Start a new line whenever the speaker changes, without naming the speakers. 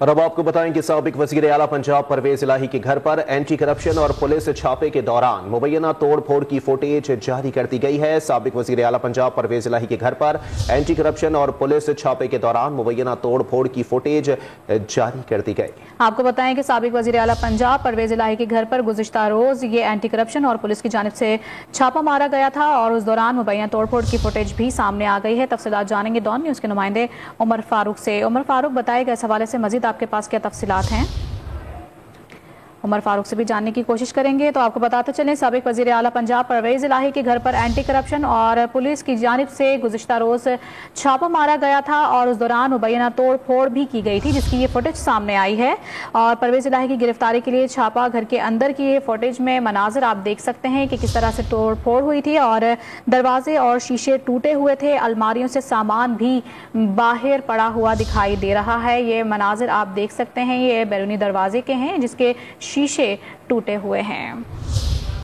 और अब आपको बताएं कि साबिक वजीर आला पंजाब परवेज इलाही के घर पर एंटी करप्शन और पुलिस छापे के दौरान मुबैना तोड़ फोड़ की फुटेज जारी कर दी गई है। साबिक वजीर आला पंजाब परवेज इलाही के घर पर एंटी करप्शन और पुलिस छापे के दौरान मुबैना तोड़ फोड़ की फुटेज जारी कर दी गई।
आपको बताएं कि साबिक वजीर आला पंजाब परवेज इलाही के घर पर गुज़िश्ता रोज ये एंटी करप्शन और पुलिस की जानिब से छापा मारा गया था और उस दौरान मुबैना तोड़ फोड़ की फुटेज भी सामने आ गई है। तफसीलात जानेंगे डॉन न्यूज़ के नुमाइंदे उमर फारूक से। उमर फारूक, बताएगा इस हवाले से मजीद आपके पास क्या तफसीलात हैं? उमर फारूक से भी जानने की कोशिश करेंगे। तो आपको बताते चलें, साबिक वजीर आला पंजाब परवेज इलाही के घर पर एंटी करप्शन और पुलिस की जानिब से गुज़िश्ता रोज छापा मारा गया था और उस दौरान मुबैना तोड़ फोड़ भी की गई थी, जिसकी ये फुटेज सामने आई है। और परवेज इलाही की गिरफ्तारी के लिए छापा घर के अंदर की ये फुटेज में मनाजिर आप देख सकते हैं कि किस तरह से तोड़ फोड़ हुई थी और दरवाजे और शीशे टूटे हुए थे। अलमारियों से सामान भी बाहर पड़ा हुआ दिखाई दे रहा है। ये मनाजिर आप देख सकते हैं, ये बैरूनी दरवाजे के हैं जिसके शीशे टूटे हुए हैं।